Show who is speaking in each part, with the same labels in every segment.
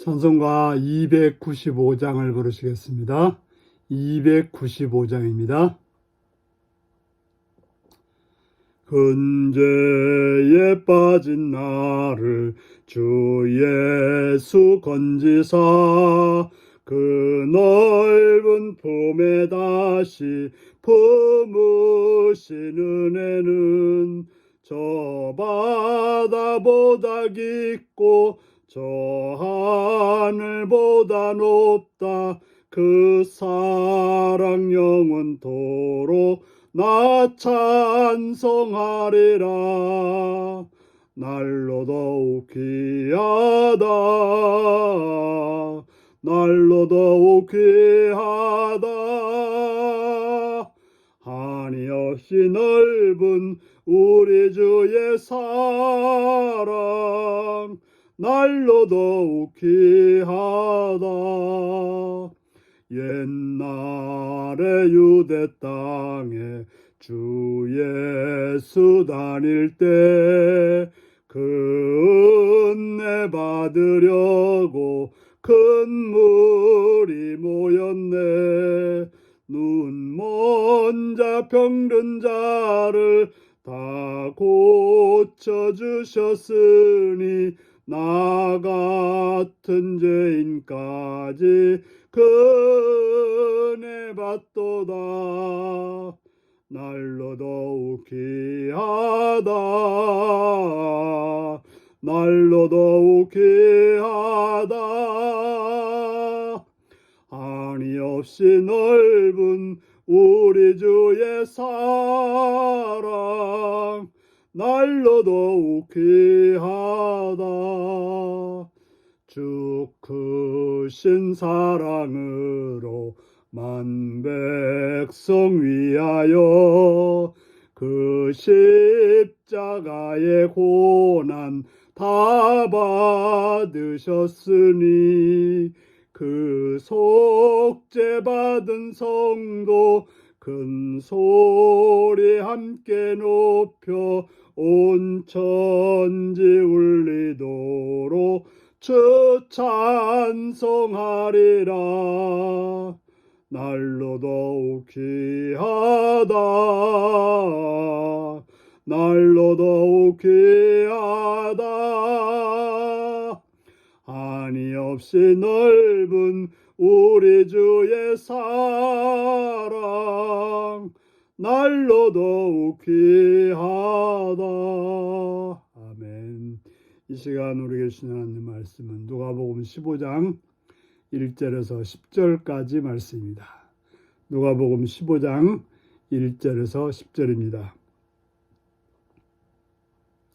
Speaker 1: 찬송가 295장을 부르시겠습니다. 295장입니다. 근죄에 빠진 나를 주 예수 건지사 그 넓은 품에 다시 품으신 은혜는 저 바다보다 깊고 저 하늘보다 높다. 그 사랑 영원토록 나 찬송하리라. 날로 더욱 귀하다. 날로 더욱 귀하다. 한이없이 넓은 우리 주의 사랑 날로 더욱 귀하다. 옛날에 유대 땅에 주 예수 다닐 때 그 은혜 받으려고 큰 물이 모였네. 눈먼 자 병든 자를 다 고쳐주셨으니 나 같은 죄인까지 그 은혜 받도다. 날로 더욱 귀하다. 날로 더욱 귀하다. 한이 없이 넓은 우리 주의 사랑 날로 더욱 귀하다. 주 크신 사랑으로 만 백성 위하여 그 십자가의 고난 다 받으셨으니 그 속죄 받은 성도 큰 소리 함께 높여 온 천지 울리도록 주 찬송하리라. 날로 더욱 귀하다. 날로 더욱 귀하다. 한이 없이 넓은 우리 주의 사랑 날로 더욱 귀하다. 아멘. 이 시간 우리에게 주신 하나님 말씀은 누가복음 15장 1절에서 10절까지 말씀입니다. 누가복음 15장 1절에서 10절입니다.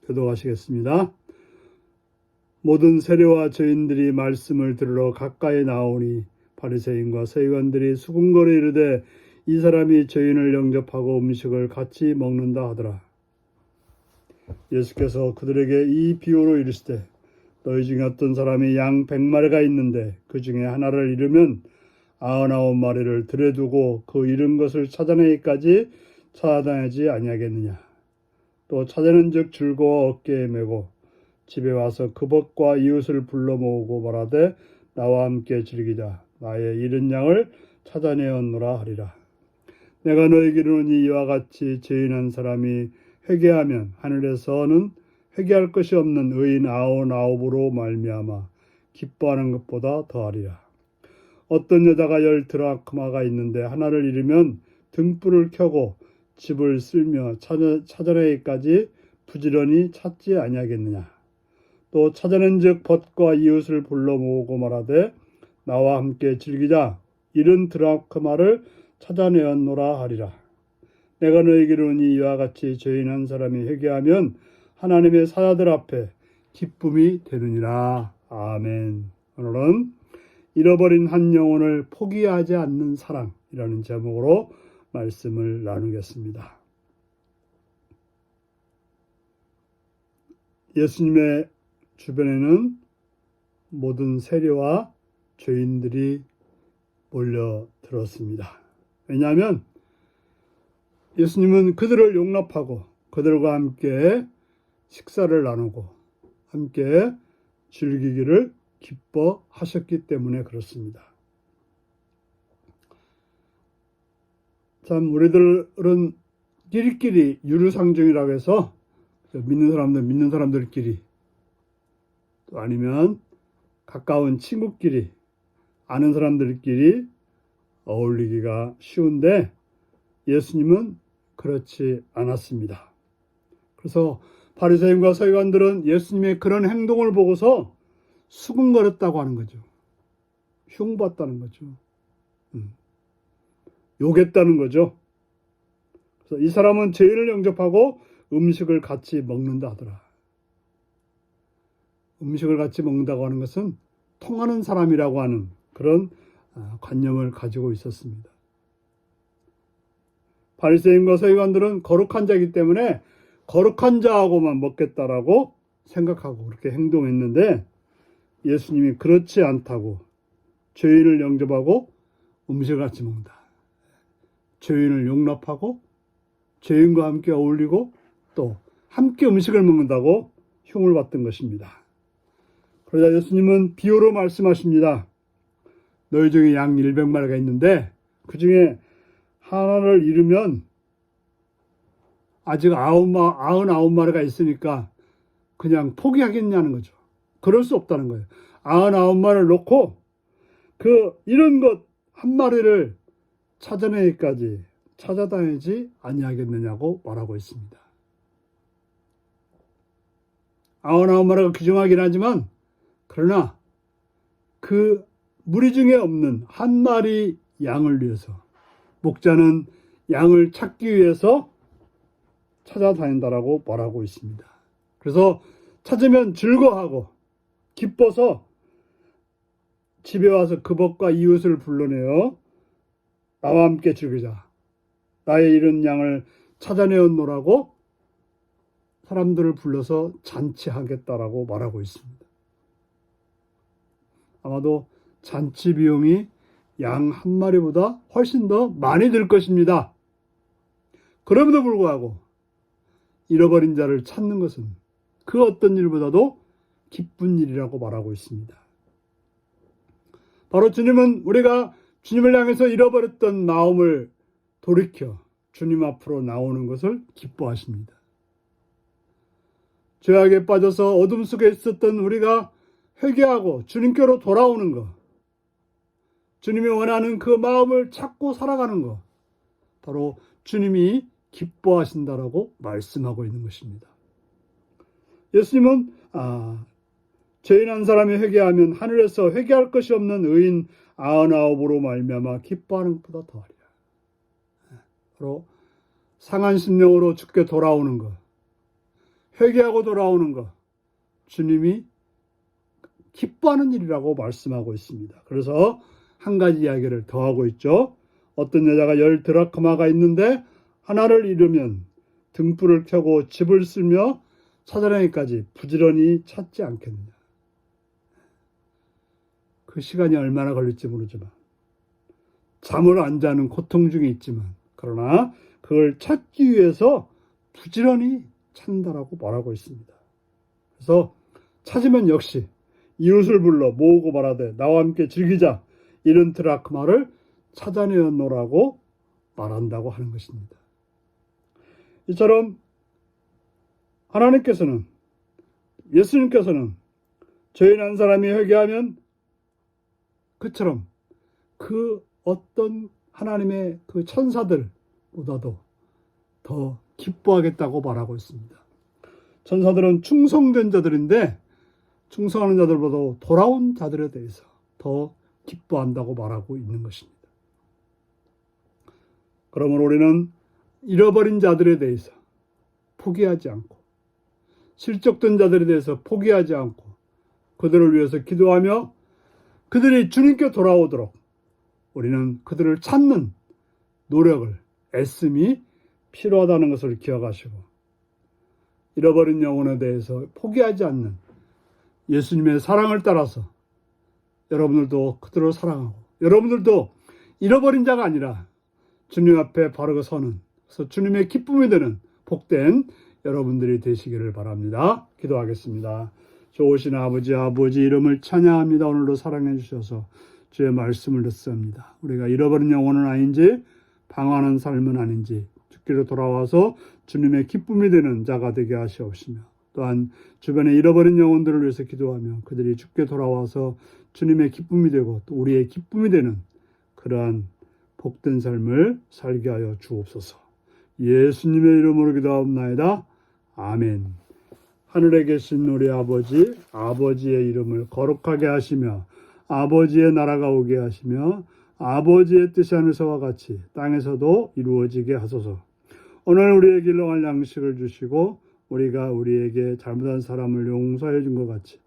Speaker 1: 교독하시겠습니다. 모든 세리와 죄인들이 말씀을 들으러 가까이 나오니 바리새인과 서기관들이 수군거려 이르되 이 사람이 죄인을 영접하고 음식을 같이 먹는다 하더라. 예수께서 그들에게 이 비유로 이르시되 너희 중에 어떤 사람이 양 100마리가 있는데 그 중에 하나를 잃으면 99마리를 들에 두고 그 잃은 것을 찾아내기까지 찾아다니지 아니하겠느냐. 또 찾아낸즉 즐거워 어깨에 메고 집에 와서 그 벗과 이웃을 불러 모으고 말하되 나와 함께 즐기자. 나의 잃은 양을 찾아내었노라 하리라. 내가 너에게 이르노니 이와 같이 죄인한 사람이 회개하면 하늘에서는 회개할 것이 없는 의인 99으로 말미암아 기뻐하는 것보다 더하리라. 어떤 여자가 10드라크마가 있는데 하나를 잃으면 등불을 켜고 집을 쓸며 찾아내기까지 부지런히 찾지 아니하겠느냐. 또 찾아낸즉 벗과 이웃을 불러 모으고 말하되 나와 함께 즐기자. 70드라크마를 찾아내었노라 하리라. 내가 너에게 이르노니 이와 같이 죄인한 사람이 회개하면 하나님의 사자들 앞에 기쁨이 되느니라. 아멘. 오늘은 잃어버린 한 영혼을 포기하지 않는 사랑이라는 제목으로 말씀을 나누겠습니다. 예수님의 주변에는 모든 세리와 죄인들이 몰려들었습니다. 왜냐하면 예수님은 그들을 용납하고 그들과 함께 식사를 나누고 함께 즐기기를 기뻐하셨기 때문에 그렇습니다. 참 우리들은 끼리끼리 유류상종이라고 해서 믿는 사람들끼리 또 아니면 가까운 친구끼리 아는 사람들끼리 어울리기가 쉬운데 예수님은 그렇지 않았습니다. 그래서 바리새인과 서기관들은 예수님의 그런 행동을 보고서 수군거렸다고 하는 거죠. 흉봤다는 거죠. 욕했다는 거죠. 그래서 이 사람은 죄인을 영접하고 음식을 같이 먹는다 하더라. 음식을 같이 먹는다고 하는 것은 통하는 사람이라고 하는 그런 관념을 가지고 있었습니다. 바리새인과 서기관들은 거룩한 자이기 때문에 거룩한 자하고만 먹겠다라고 생각하고 그렇게 행동했는데 예수님이 그렇지 않다고 죄인을 영접하고 음식을 같이 먹는다. 죄인을 용납하고 죄인과 함께 어울리고 또 함께 음식을 먹는다고 흉을 봤던 것입니다. 그러자 예수님은 비유로 말씀하십니다. 너희 중에 양 100마리가 있는데 그 중에 하나를 잃으면 아직 99마리가 있으니까 그냥 포기하겠냐는 거죠. 그럴 수 없다는 거예요. 99마리를 놓고 그 잃은 것 한 마리를 찾아내기까지 찾아다니지 아니하겠느냐고 말하고 있습니다. 99마리가 귀중하긴 하지만 그러나 그 무리 중에 없는 한 마리 양을 위해서 목자는 양을 찾기 위해서 찾아다닌다라고 말하고 있습니다. 그래서 찾으면 즐거워하고 기뻐서 집에 와서 그 법과 이웃을 불러내어 나와 함께 즐기자. 나의 잃은 양을 찾아내었노라고 사람들을 불러서 잔치하겠다라고 말하고 있습니다. 아마도 잔치 비용이 양 한 마리보다 훨씬 더 많이 들 것입니다. 그럼에도 불구하고 잃어버린 자를 찾는 것은 그 어떤 일보다도 기쁜 일이라고 말하고 있습니다. 바로 주님은 우리가 주님을 향해서 잃어버렸던 마음을 돌이켜 주님 앞으로 나오는 것을 기뻐하십니다. 죄악에 빠져서 어둠 속에 있었던 우리가 회개하고 주님께로 돌아오는 것, 주님이 원하는 그 마음을 찾고 살아가는 것, 바로 주님이 기뻐하신다라고 말씀하고 있는 것입니다. 예수님은 죄인 한 사람이 회개하면 하늘에서 회개할 것이 없는 의인 99으로 말미암아 기뻐하는 것보다 더하리라. 바로 상한 심령으로 주께 돌아오는 것, 회개하고 돌아오는 것, 주님이 기뻐하는 일이라고 말씀하고 있습니다. 그래서 한 가지 이야기를 더 하고 있죠. 어떤 여자가 10 드라크마가 있는데 하나를 잃으면 등불을 켜고 집을 쓸며 찾아내기까지 부지런히 찾지 않겠느냐. 그 시간이 얼마나 걸릴지 모르지만 잠을 안 자는 고통 중에 있지만 그러나 그걸 찾기 위해서 부지런히 찾는다라고 말하고 있습니다. 그래서 찾으면 역시 이웃을 불러 모으고 말하되 나와 함께 즐기자. 이런 드라크마를 찾아내었노라고 말한다고 하는 것입니다. 이처럼 하나님께서는, 예수님께서는 죄인 한 사람이 회개하면 그처럼 그 어떤 하나님의 그 천사들보다도 더 기뻐하겠다고 말하고 있습니다. 천사들은 충성된 자들인데 충성하는 자들보다 돌아온 자들에 대해서 더 기뻐한다고 말하고 있는 것입니다. 그러므로 우리는 잃어버린 자들에 대해서 포기하지 않고 실족된 자들에 대해서 포기하지 않고 그들을 위해서 기도하며 그들이 주님께 돌아오도록 우리는 그들을 찾는 노력을 애씀이 필요하다는 것을 기억하시고 잃어버린 영혼에 대해서 포기하지 않는 예수님의 사랑을 따라서 여러분들도 그들을 사랑하고 여러분들도 잃어버린 자가 아니라 주님 앞에 바르게 서는, 그래서 주님의 기쁨이 되는 복된 여러분들이 되시기를 바랍니다. 기도하겠습니다. 좋으신 아버지 이름을 찬양합니다. 오늘도 사랑해 주셔서 주의 말씀을 듣습니다. 우리가 잃어버린 영혼은 아닌지 방황하는 삶은 아닌지 주께로 돌아와서 주님의 기쁨이 되는 자가 되게 하시옵시며 또한 주변에 잃어버린 영혼들을 위해서 기도하며 그들이 주께 돌아와서 주님의 기쁨이 되고 또 우리의 기쁨이 되는 그러한 복된 삶을 살게 하여 주옵소서. 예수님의 이름으로 기도하옵나이다. 아멘. 하늘에 계신 우리 아버지의 이름을 거룩하게 하시며 아버지의 나라가 오게 하시며 아버지의 뜻이 하늘에서와 같이 땅에서도 이루어지게 하소서. 오늘 우리에게 일용할 양식을 주시고 우리가 우리에게 잘못한 사람을 용서해 준 것 같이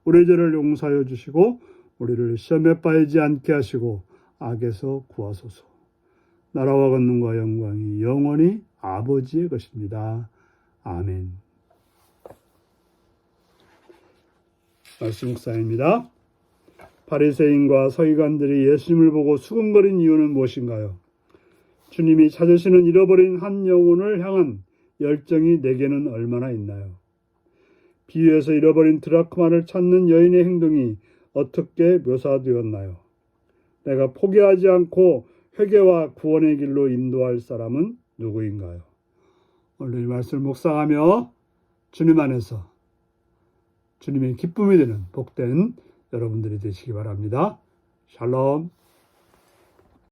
Speaker 1: 우리 죄를 용서하여 주시고 우리를 시험에 빠지지 않게 하시고 악에서 구하소서. 나라와 권능과 영광이 영원히 아버지의 것입니다. 아멘. 말씀 묵상입니다. 바리새인과 서기관들이 예수님을 보고 수군거린 이유는 무엇인가요? 주님이 찾으시는 잃어버린 한 영혼을 향한 열정이 내게는 얼마나 있나요? 비유에서 잃어버린 드라크마를 찾는 여인의 행동이 어떻게 묘사되었나요? 내가 포기하지 않고 회개와 구원의 길로 인도할 사람은 누구인가요? 오늘 이 말씀을 묵상하며 주님 안에서 주님의 기쁨이 되는 복된 여러분들이 되시기 바랍니다. 샬롬.